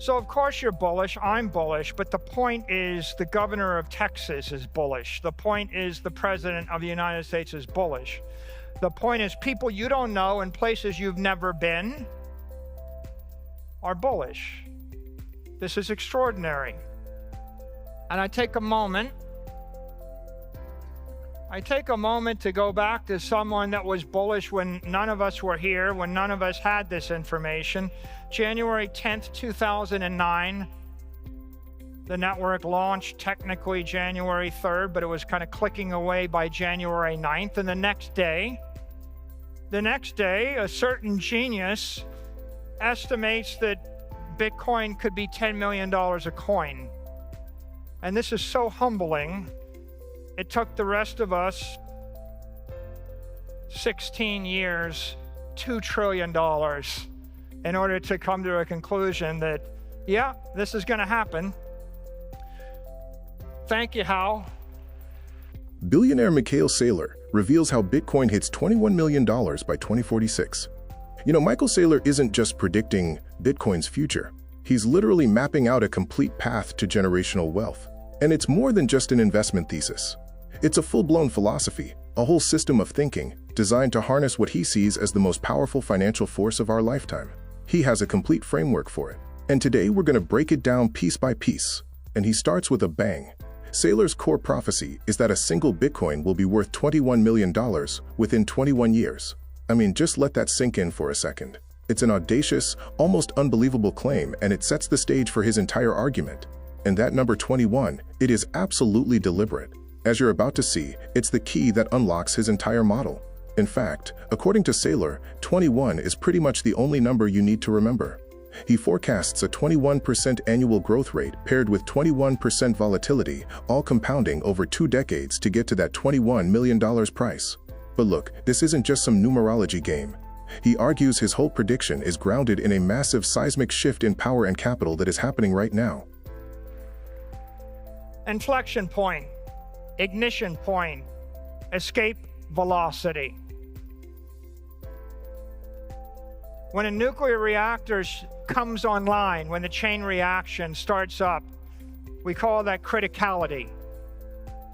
So of course you're bullish, I'm bullish, but the point is the governor of Texas is bullish. The point is the president of the United States is bullish. The point is people you don't know in places you've never been are bullish. This is extraordinary. And I take a moment to go back to someone that was bullish when none of us were here, when none of us had this information. January 10th, 2009, the network launched technically January 3rd, but it was kind of clicking away by January 9th. And the next day, a certain genius estimates that Bitcoin could be $10 million a coin. And this is so humbling. It took the rest of us 16 years, $2 trillion in order to come to a conclusion that, yeah, this is going to happen. Thank you, Hal. Billionaire Michael Saylor reveals how Bitcoin hits $21 million by 2046. You know, Michael Saylor isn't just predicting Bitcoin's future. He's literally mapping out a complete path to generational wealth. And it's more than just an investment thesis. It's a full-blown philosophy, a whole system of thinking designed to harness what he sees as the most powerful financial force of our lifetime. He has a complete framework for it. And today we're going to break it down piece by piece. And he starts with a bang. Saylor's core prophecy is that a single Bitcoin will be worth $21 million within 21 years. I mean, just let that sink in for a second. It's an audacious, almost unbelievable claim, and it sets the stage for his entire argument. And that number 21, it is absolutely deliberate. As you're about to see, it's the key that unlocks his entire model. In fact, according to Saylor, 21 is pretty much the only number you need to remember. He forecasts a 21% annual growth rate paired with 21% volatility, all compounding over 2 decades to get to that $21 million price. But look, this isn't just some numerology game. He argues his whole prediction is grounded in a massive seismic shift in power and capital that is happening right now. Inflection point, ignition point, escape velocity. When a nuclear reactor comes online, when the chain reaction starts up, we call that criticality.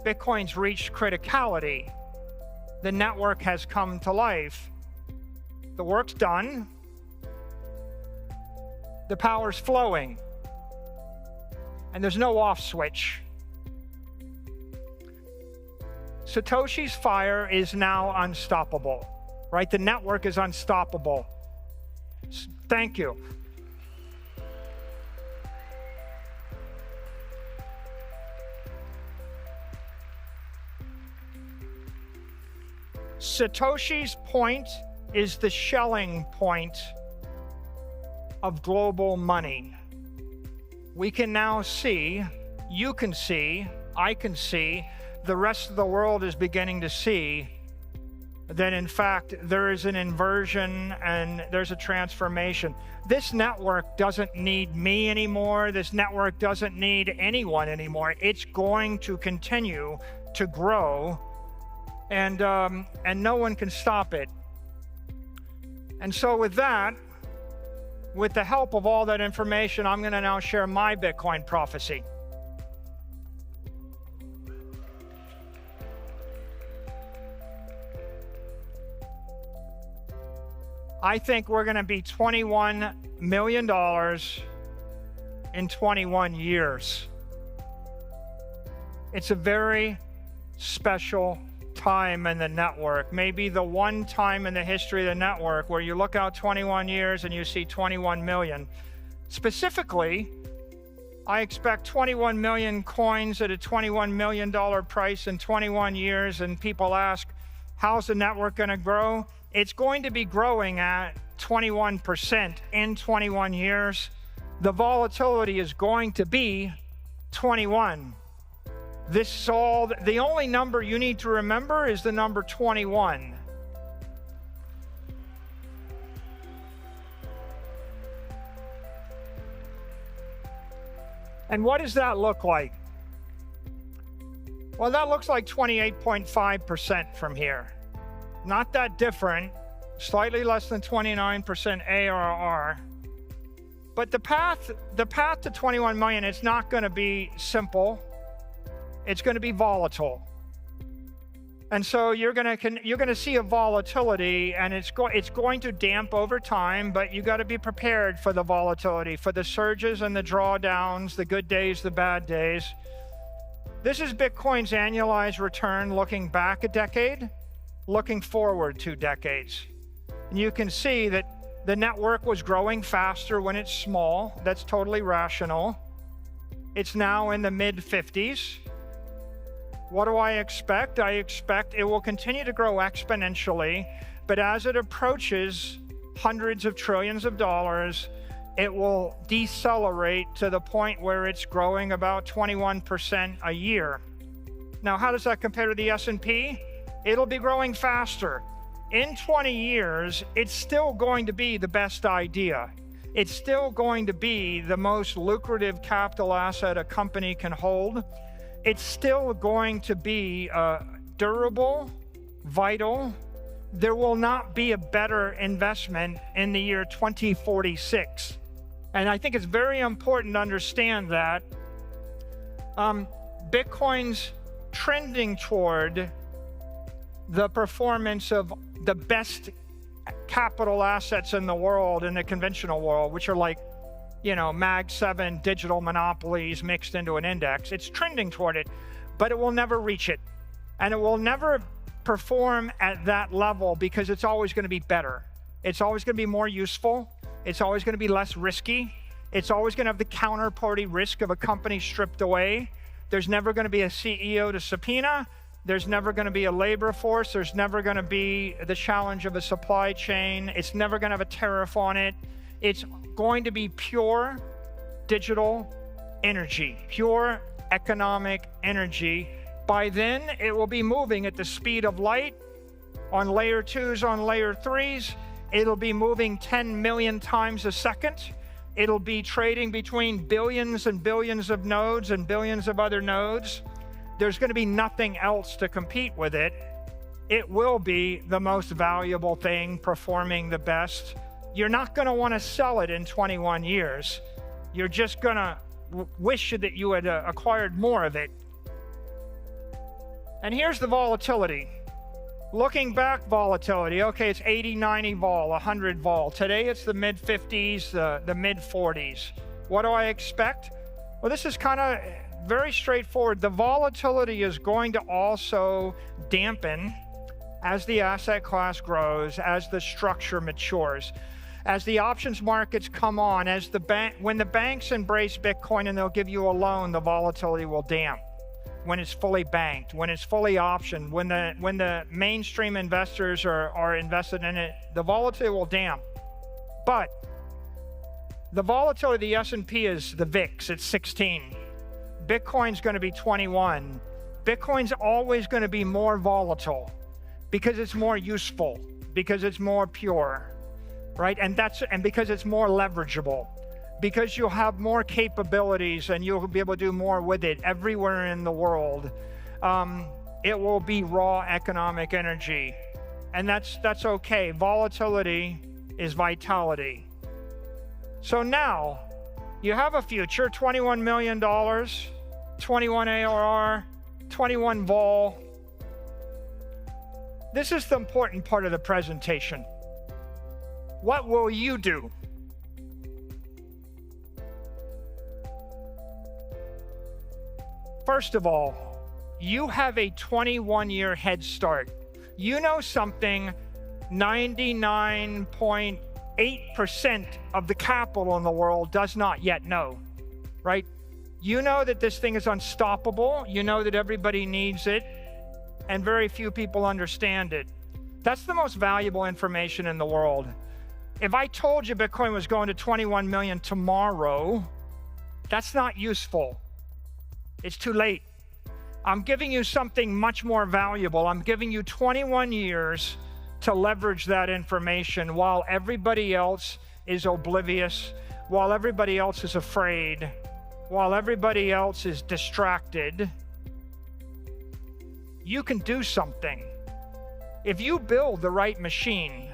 Bitcoin's reached criticality. The network has come to life. The work's done. The power's flowing. And there's no off switch. Satoshi's fire is now unstoppable, right? The network is unstoppable. Thank you. Satoshi's point is the Schelling point of global money. We can now see, you can see, I can see, the rest of the world is beginning to see that in fact there is an inversion and there's a transformation. This network doesn't need me anymore. This network doesn't need anyone anymore. It's going to continue to grow, and no one can stop it. And so with that, with the help of all that information, I'm going to now share my Bitcoin prophecy. I think we're going to be $21 million in 21 years. It's a very special time in the network, maybe the one time in the history of the network where you look out 21 years and you see 21 million. Specifically, I expect 21 million coins at a $21 million price in 21 years, and people ask, how's the network going to grow? It's going to be growing at 21% in 21 years. The volatility is going to be 21. The only number you need to remember is the number 21. And what does that look like? Well, that looks like 28.5% from here. Not that different, slightly less than 29% ARR. But the path to 21 million, it's not going to be simple. It's going to be volatile. And so you're going to see a volatility, and it's going to damp over time, but you got to be prepared for the volatility, for the surges and the drawdowns, the good days, the bad days. This is Bitcoin's annualized return looking back a decade, looking forward 2 decades. And you can see that the network was growing faster when it's small. That's totally rational. It's now in the mid-50s. What do I expect? I expect it will continue to grow exponentially, but as it approaches hundreds of trillions of dollars, it will decelerate to the point where it's growing about 21% a year. Now, how does that compare to the S&P? It'll be growing faster. In 20 years, it's still going to be the best idea. It's still going to be the most lucrative capital asset a company can hold. It's still going to be durable, vital. There will not be a better investment in the year 2046. And I think it's very important to understand that Bitcoin's trending toward the performance of the best capital assets in the world, in the conventional world, which are like, Mag 7 digital monopolies mixed into an index. It's trending toward it, but it will never reach it. And it will never perform at that level because it's always going to be better. It's always going to be more useful. It's always going to be less risky. It's always going to have the counterparty risk of a company stripped away. There's never going to be a CEO to subpoena. There's never going to be a labor force. There's never going to be the challenge of a supply chain. It's never going to have a tariff on it. It's going to be pure digital energy, pure economic energy. By then, it will be moving at the speed of light on layer 2s, on layer 3s. It'll be moving 10 million times a second. It'll be trading between billions and billions of nodes and billions of other nodes. There's going to be nothing else to compete with it. It will be the most valuable thing, performing the best. You're not going to want to sell it in 21 years. You're just going to wish that you had acquired more of it. And here's the volatility. Looking back, volatility. Okay, it's 80, 90 vol, 100 vol. Today it's the mid-50s, the mid-40s. What do I expect? Well, this is kind of very straightforward. The volatility is going to also dampen as the asset class grows, as the structure matures. As the options markets come on, when the banks embrace Bitcoin and they'll give you a loan, the volatility will damp. When it's fully banked, when it's fully optioned, when the mainstream investors are invested in it, the volatility will damp. But the volatility of the S&P is the VIX, it's 16. Bitcoin's going to be 21. Bitcoin's always going to be more volatile because it's more useful, because it's more pure. Right? And because it's more leverageable, because you'll have more capabilities and you'll be able to do more with it everywhere in the world. It will be raw economic energy, and that's okay. Volatility is vitality. So now you have a future, $21 million, 21 ARR, 21 vol. This is the important part of the presentation. What will you do? First of all, you have a 21-year head start. You know something 99.8% of the capital in the world does not yet know, right? You know that this thing is unstoppable. You know that everybody needs it, and very few people understand it. That's the most valuable information in the world. If I told you Bitcoin was going to 21 million tomorrow, that's not useful. It's too late. I'm giving you something much more valuable. I'm giving you 21 years to leverage that information while everybody else is oblivious, while everybody else is afraid, while everybody else is distracted. You can do something. If you build the right machine,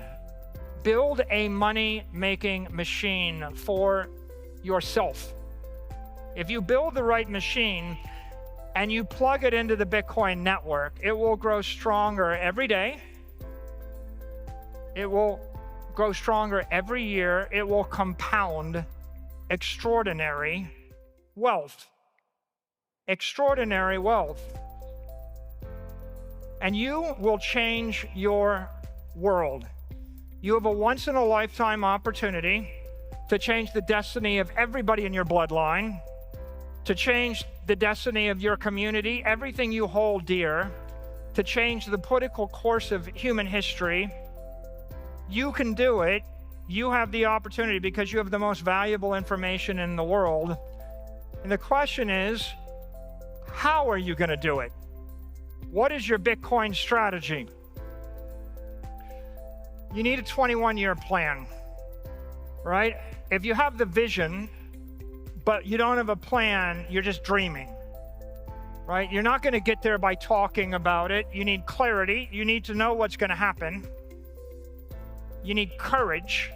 build a money-making machine for yourself. If you build the right machine and you plug it into the Bitcoin network, it will grow stronger every day. It will grow stronger every year. It will compound extraordinary wealth. Extraordinary wealth. And you will change your world. You have a once-in-a-lifetime opportunity to change the destiny of everybody in your bloodline, to change the destiny of your community, everything you hold dear, to change the political course of human history. You can do it. You have the opportunity because you have the most valuable information in the world. And the question is, how are you going to do it? What is your Bitcoin strategy? You need a 21-year plan, right? If you have the vision, but you don't have a plan, you're just dreaming, right? You're not going to get there by talking about it. You need clarity. You need to know what's going to happen. You need courage.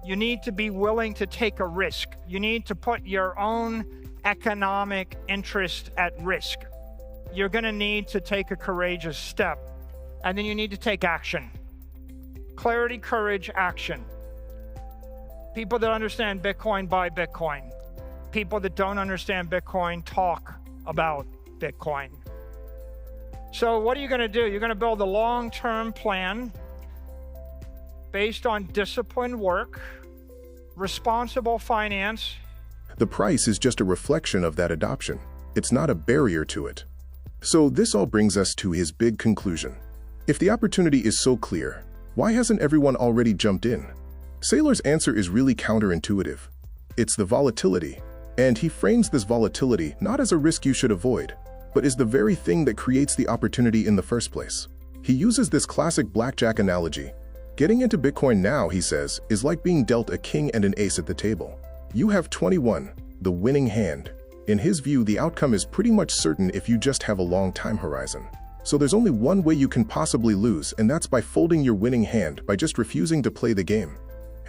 You need to be willing to take a risk. You need to put your own economic interest at risk. You're going to need to take a courageous step. And then you need to take action. Clarity, courage, action. People that understand Bitcoin buy Bitcoin. People that don't understand Bitcoin talk about Bitcoin. So what are you going to do? You're going to build a long-term plan based on disciplined work, responsible finance. The price is just a reflection of that adoption. It's not a barrier to it. So this all brings us to his big conclusion. If the opportunity is so clear, why hasn't everyone already jumped in? Saylor's answer is really counterintuitive. It's the volatility, and he frames this volatility not as a risk you should avoid, but is the very thing that creates the opportunity in the first place. He uses this classic blackjack analogy. Getting into Bitcoin now, he says, is like being dealt a king and an ace at the table. You have 21, the winning hand. In his view, the outcome is pretty much certain if you just have a long time horizon. So there's only one way you can possibly lose, and that's by folding your winning hand, by just refusing to play the game.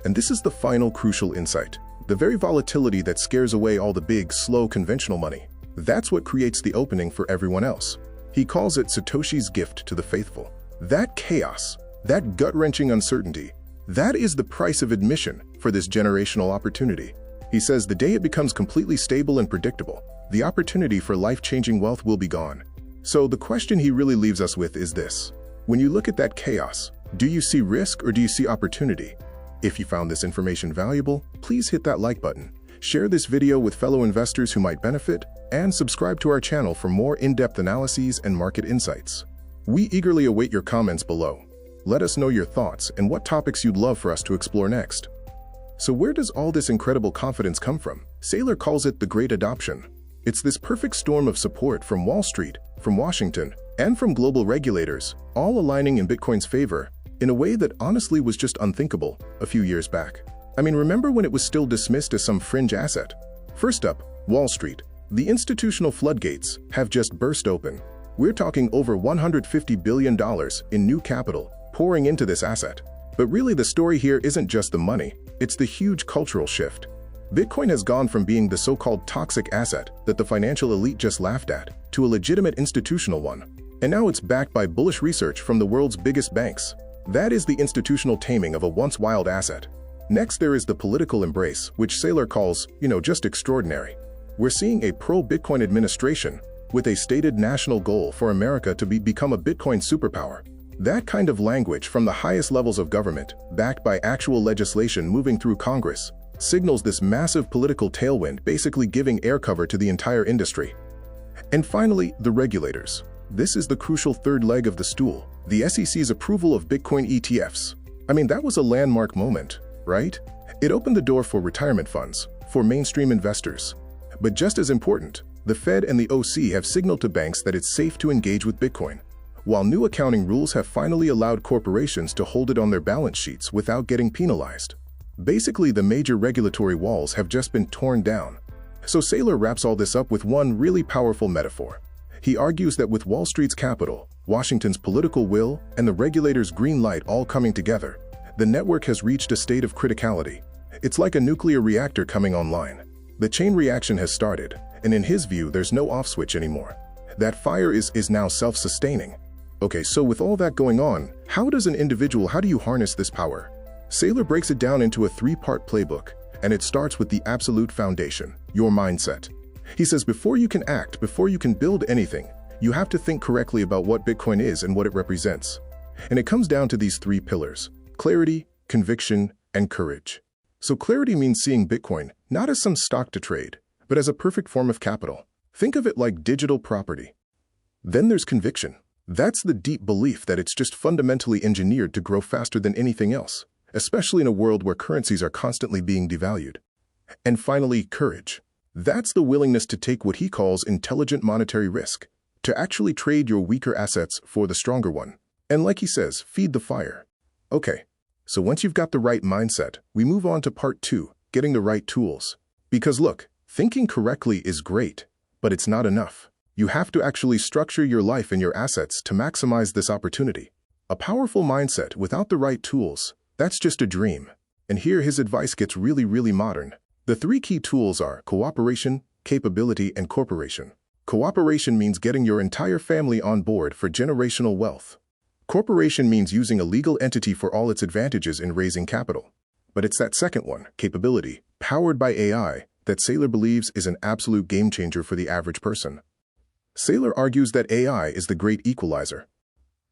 And this is the final crucial insight. The very volatility that scares away all the big, slow, conventional money. That's what creates the opening for everyone else. He calls it Satoshi's gift to the faithful. That chaos, that gut-wrenching uncertainty, that is the price of admission for this generational opportunity. He says the day it becomes completely stable and predictable, the opportunity for life-changing wealth will be gone. So the question he really leaves us with is this. When you look at that chaos, do you see risk or do you see opportunity? If you found this information valuable, please hit that like button, share this video with fellow investors who might benefit, and subscribe to our channel for more in-depth analyses and market insights. We eagerly await your comments below. Let us know your thoughts and what topics you'd love for us to explore next. So where does all this incredible confidence come from? Saylor calls it the Great Adoption. It's this perfect storm of support from Wall Street, from Washington, and from global regulators, all aligning in Bitcoin's favor in a way that honestly was just unthinkable a few years back. I mean, remember when it was still dismissed as some fringe asset? First up, Wall Street. The institutional floodgates have just burst open. We're talking over $150 billion in new capital pouring into this asset. But really the story here isn't just the money, it's the huge cultural shift. Bitcoin has gone from being the so-called toxic asset that the financial elite just laughed at to a legitimate institutional one. And now it's backed by bullish research from the world's biggest banks. That is the institutional taming of a once wild asset. Next, there is the political embrace, which Saylor calls, just extraordinary. We're seeing a pro-Bitcoin administration with a stated national goal for America to become a Bitcoin superpower. That kind of language from the highest levels of government, backed by actual legislation moving through Congress, signals this massive political tailwind, basically giving air cover to the entire industry. And finally, the regulators. This is the crucial third leg of the stool, the SEC's approval of Bitcoin ETFs. I mean, that was a landmark moment, right? It opened the door for retirement funds, for mainstream investors. But just as important, the Fed and the OC have signaled to banks that it's safe to engage with Bitcoin, while new accounting rules have finally allowed corporations to hold it on their balance sheets without getting penalized. Basically, the major regulatory walls have just been torn down. So Saylor wraps all this up with one really powerful metaphor. He argues that with Wall Street's capital, Washington's political will, and the regulators' green light all coming together, the network has reached a state of criticality. It's like a nuclear reactor coming online. The chain reaction has started, and in his view, there's no off switch anymore. That fire is now self-sustaining. Okay, so with all that going on, how do you harness this power? Saylor breaks it down into a 3-part playbook, and it starts with the absolute foundation, your mindset. He says before you can act, before you can build anything, you have to think correctly about what Bitcoin is and what it represents. And it comes down to these 3 pillars: clarity, conviction, and courage. So clarity means seeing Bitcoin not as some stock to trade, but as a perfect form of capital. Think of it like digital property. Then there's conviction. That's the deep belief that it's just fundamentally engineered to grow faster than anything else, especially in a world where currencies are constantly being devalued. And finally, courage. That's the willingness to take what he calls intelligent monetary risk, to actually trade your weaker assets for the stronger one. And like he says, feed the fire. Okay, so once you've got the right mindset, we move on to part 2, getting the right tools. Because look, thinking correctly is great, but it's not enough. You have to actually structure your life and your assets to maximize this opportunity. A powerful mindset without the right tools, that's just a dream. And here his advice gets really, really modern. The 3 key tools are cooperation, capability, and corporation. Cooperation means getting your entire family on board for generational wealth. Corporation means using a legal entity for all its advantages in raising capital. But it's that second one, capability, powered by AI, that Saylor believes is an absolute game changer for the average person. Saylor argues that AI is the great equalizer.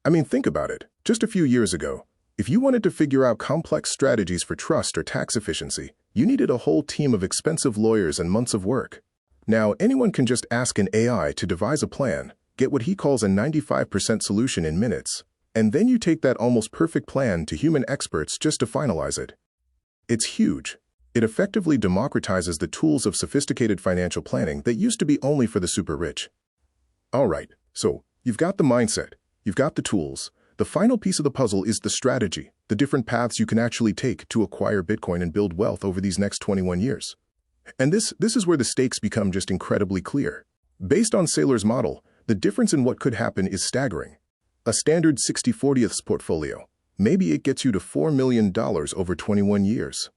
I mean, think about it. Just a few years ago, if you wanted to figure out complex strategies for trust or tax efficiency, you needed a whole team of expensive lawyers and months of work. Now, anyone can just ask an AI to devise a plan, get what he calls a 95% solution in minutes, and then you take that almost perfect plan to human experts just to finalize it. It's huge. It effectively democratizes the tools of sophisticated financial planning that used to be only for the super rich. All right, so you've got the mindset, you've got the tools. The final piece of the puzzle is the strategy, the different paths you can actually take to acquire Bitcoin and build wealth over these next 21 years. And this is where the stakes become just incredibly clear. Based on Saylor's model, the difference in what could happen is staggering. A standard 60/40ths portfolio, maybe it gets you to $4 million over 21 years.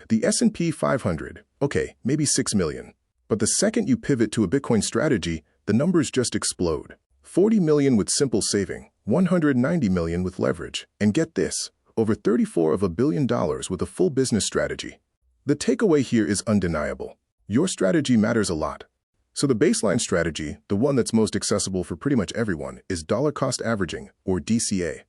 The S&P 500, okay, maybe 6 million. But the second you pivot to a Bitcoin strategy, the numbers just explode. 40 million with simple saving, 190 million with leverage, and get this, over $34 billion with a full business strategy. The takeaway here is undeniable. Your strategy matters a lot. So the baseline strategy, the one that's most accessible for pretty much everyone, is dollar cost averaging, or DCA.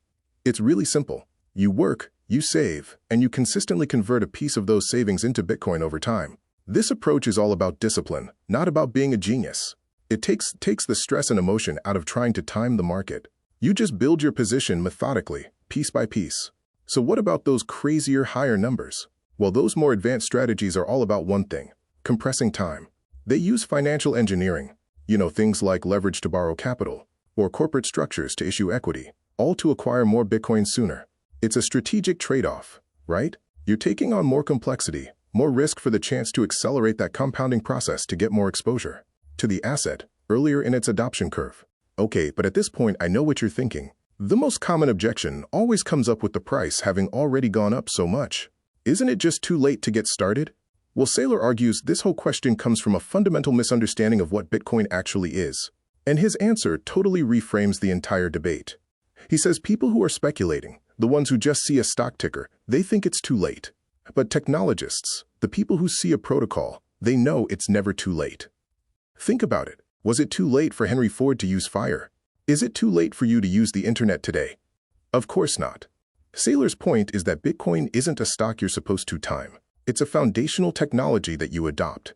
It's really simple. You work, you save, and you consistently convert a piece of those savings into Bitcoin over time. This approach is all about discipline, not about being a genius. It takes the stress and emotion out of trying to time the market. You just build your position methodically, piece by piece. So what about those crazier, higher numbers? Well, those more advanced strategies are all about one thing: compressing time. They use financial engineering, things like leverage to borrow capital, or corporate structures to issue equity, all to acquire more Bitcoin sooner. It's a strategic trade-off, right? You're taking on more complexity, more risk for the chance to accelerate that compounding process to get more exposure to the asset earlier in its adoption curve. Okay, but at this point, I know what you're thinking. The most common objection always comes up with the price having already gone up so much. Isn't it just too late to get started? Well, Saylor argues this whole question comes from a fundamental misunderstanding of what Bitcoin actually is. And his answer totally reframes the entire debate. He says people who are speculating, the ones who just see a stock ticker, they think it's too late. But technologists, the people who see a protocol, they know it's never too late. Think about it. Was it too late for Henry Ford to use fire? Is it too late for you to use the internet today? Of course not. Saylor's point is that Bitcoin isn't a stock you're supposed to time. It's a foundational technology that you adopt.